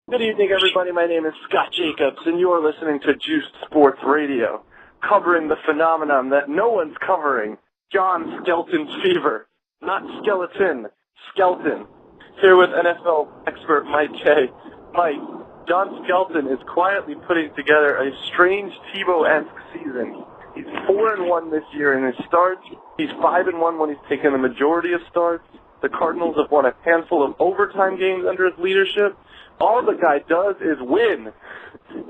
Good evening, everybody. My name is Scott Jacobs, and you are listening to Juiced Sports Radio, covering the phenomenon that no one's covering, John Skelton Fever. Not skeleton, Skelton. Here with NFL expert Mike K. Mike, John Skelton is quietly putting together a strange Tebow-esque season. He's 4-1 this year in his starts. He's 5-1 when he's taken the majority of starts. The Cardinals have won a handful of overtime games under his leadership. All the guy does is win,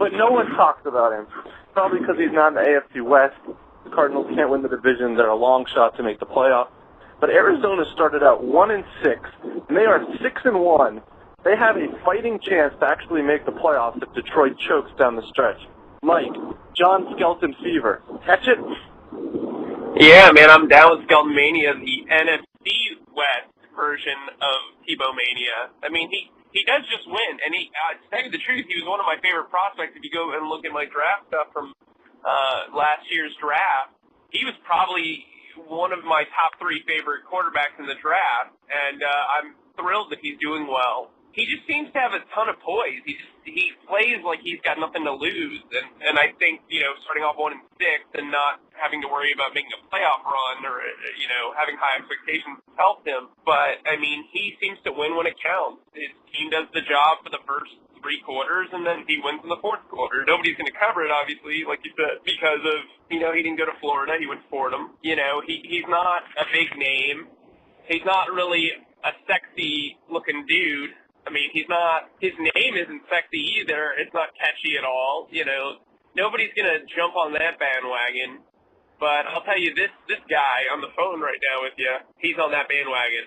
but no one talks about him. Probably because he's not in the AFC West. The Cardinals can't win the division. They're a long shot to make the playoffs. But Arizona started out 1-6, and they are 6-1. They have a fighting chance to actually make the playoffs if Detroit chokes down the stretch. Mike, John Skelton Fever, catch it? Yeah, man, I'm down with Skelton Mania, the NFC West version of Tebow Mania. I mean, he does just win, and to tell you the truth, he was one of my favorite prospects. If you go and look at my draft stuff from last year's draft, he was probably one of my top 3 favorite quarterbacks in the draft, and I'm thrilled that he's doing well. He just seems to have a ton of poise. He plays like he's got nothing to lose, and I think, starting off 1-6 and not having to worry about making a playoff run or, having high expectations helped him. But, I mean, he seems to win when it counts. His team does the job for the first 3 quarters, and then he wins in the 4th quarter. Nobody's going to cover it, obviously, like you said, because of, he didn't go to Florida. He went to Fordham. He's not a big name. He's not really a sexy-looking dude. I mean, his name isn't sexy either. It's not catchy at all. Nobody's going to jump on that bandwagon. But I'll tell you, this guy on the phone right now with you, he's on that bandwagon.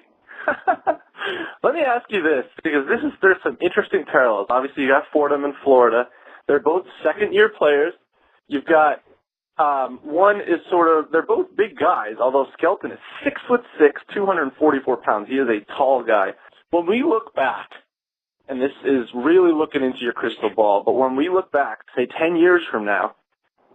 Let me ask you this, because there's some interesting parallels. Obviously, you got Fordham and Florida. They're both second-year players. You've got one is they're both big guys, although Skelton is 6'6", 244 pounds. He is a tall guy. When we look back, and this is really looking into your crystal ball, but when we look back, say 10 years from now,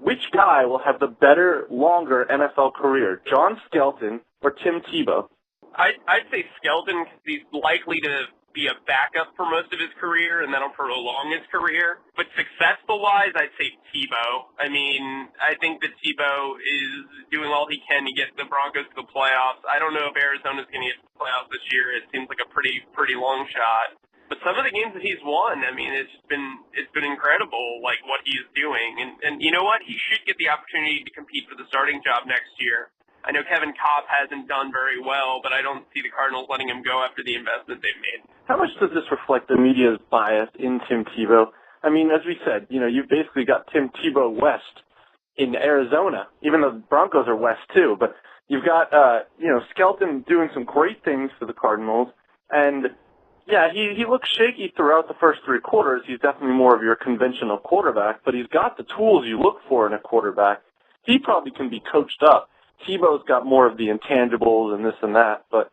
which guy will have the better, longer NFL career, John Skelton or Tim Tebow? I'd say Skelton because he's likely to be a backup for most of his career, and that'll prolong his career. But successful-wise, I'd say Tebow. I mean, I think that Tebow is doing all he can to get the Broncos to the playoffs. I don't know if Arizona's going to get to the playoffs this year. It seems like a pretty long shot. But some of the games that he's won, I mean, it's been incredible, like what he's doing. And you know what? He should get the opportunity to compete for the starting job next year. I know Kevin Kolb hasn't done very well, but I don't see the Cardinals letting him go after the investment they've made. How much does this reflect the media's bias in Tim Tebow? I mean, as we said, you've basically got Tim Tebow West in Arizona, even though the Broncos are West too. But you've got, Skelton doing some great things for the Cardinals. And, yeah, he looks shaky throughout the first 3 quarters. He's definitely more of your conventional quarterback, but he's got the tools you look for in a quarterback. He probably can be coached up. Tebow's got more of the intangibles and this and that, but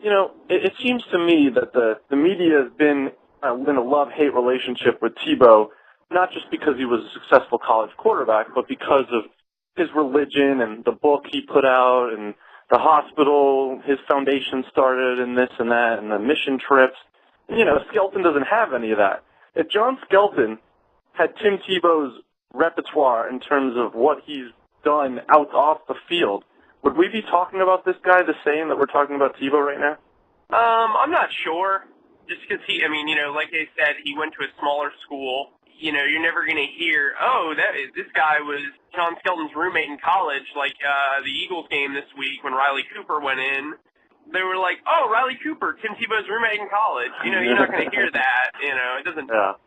it seems to me that the media has been in a love-hate relationship with Tebow, not just because he was a successful college quarterback, but because of his religion and the book he put out and the hospital his foundation started and this and that and the mission trips. Skelton doesn't have any of that. If John Skelton had Tim Tebow's repertoire in terms of what he's done out off the field, would we be talking about this guy the same that we're talking about Tebow right now? I'm not sure. Just because like I said, he went to a smaller school. You're never going to hear, this guy was John Skelton's roommate in college, like the Eagles game this week when Riley Cooper went in. They were like, oh, Riley Cooper, Tim Tebow's roommate in college. You're not going to hear that. It doesn't. Yeah.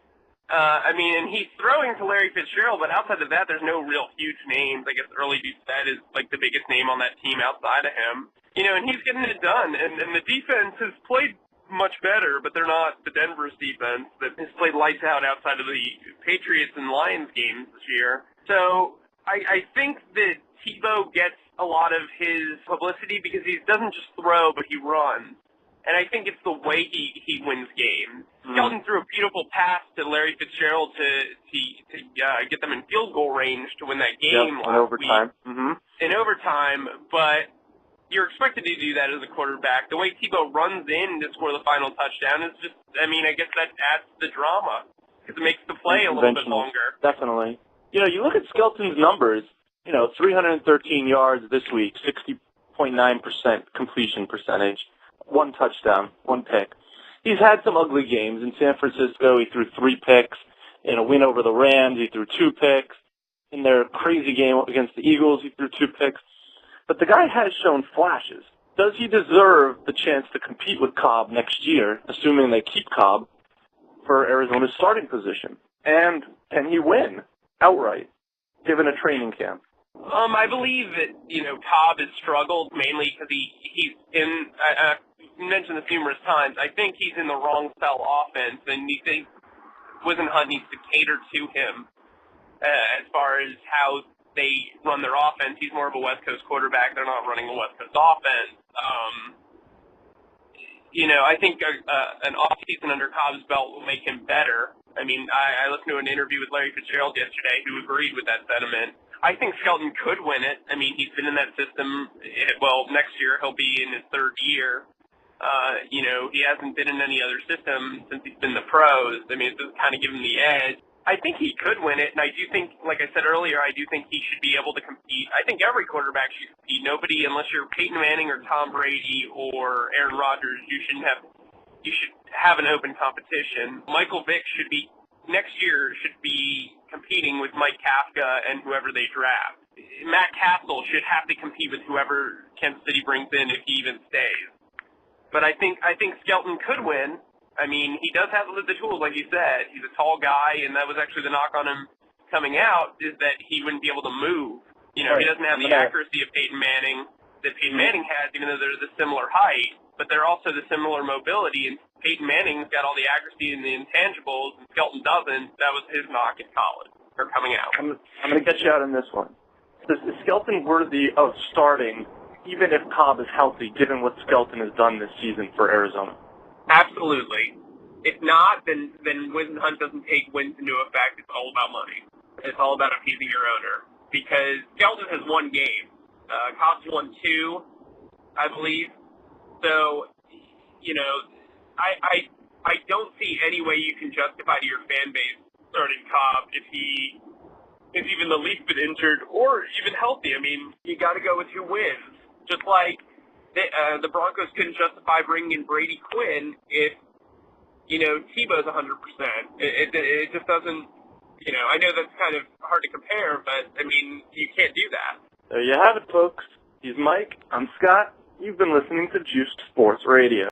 And he's throwing to Larry Fitzgerald, but outside of that, there's no real huge names. I guess Early Doucette is like the biggest name on that team outside of him. And he's getting it done. And the defense has played much better, but they're not the Denver's defense that has played lights out outside of the Patriots and Lions games this year. So I think that Tebow gets a lot of his publicity because he doesn't just throw, but he runs. And I think it's the way he wins games. Skelton threw a beautiful pass to Larry Fitzgerald to get them in field goal range to win that game in overtime. In overtime, but you're expected to do that as a quarterback. The way Tebow runs in to score the final touchdown is just, I guess that adds to the drama because it makes the play a little bit longer. Definitely. You look at Skelton's numbers, 313 yards this week, 60.9% completion percentage, 1 touchdown, 1 pick. He's had some ugly games. In San Francisco, he threw 3 picks. In a win over the Rams, he threw 2 picks. In their crazy game against the Eagles, he threw 2 picks. But the guy has shown flashes. Does he deserve the chance to compete with Cobb next year, assuming they keep Cobb, for Arizona's starting position? And can he win outright, given a training camp? I believe that, Cobb has struggled mainly because he's in, I mentioned this numerous times, I think he's in the wrong style offense, and you think Whisenhunt needs to cater to him as far as how they run their offense. He's more of a West Coast quarterback. They're not running a West Coast offense. I think an offseason under Cobb's belt will make him better. I listened to an interview with Larry Fitzgerald yesterday who agreed with that sentiment. I think Skelton could win it. He's been in that system. Well, next year he'll be in his 3rd year. He hasn't been in any other system since he's been in the pros. This is kind of give him the edge. I think he could win it, and I do think, like I said earlier, I do think he should be able to compete. I think every quarterback should compete. Nobody, unless you're Peyton Manning or Tom Brady or Aaron Rodgers, you should have an open competition. Michael Vick next year should be competing with Mike Kafka and whoever they draft. Matt Castle should have to compete with whoever Kansas City brings in if he even stays. But I think Skelton could win. He does have the tools, like you said. He's a tall guy, and that was actually the knock on him coming out, is that he wouldn't be able to move. He doesn't have the accuracy of Peyton Manning that Peyton Manning has, even though they're the similar height, but they're also the similar mobility, and Peyton Manning's got all the accuracy and the intangibles, and Skelton doesn't. That was his knock in college, or coming out. I'm going to get you out on this one. Is Skelton worthy of starting, even if Cobb is healthy, given what Skelton has done this season for Arizona? Absolutely. If not, then Whisenhunt doesn't take wins into effect. It's all about money. It's all about appeasing your owner. Because Skelton has 1 game. Cobb's won 2, I believe. So, I don't see any way you can justify to your fan base starting Cobb if he is even the least bit injured or even healthy. You got to go with who wins. Just like the Broncos couldn't justify bringing in Brady Quinn if, Tebow's 100%. It just doesn't, I know that's kind of hard to compare, but, you can't do that. There you have it, folks. He's Mike. I'm Scott. You've been listening to Juiced Sports Radio.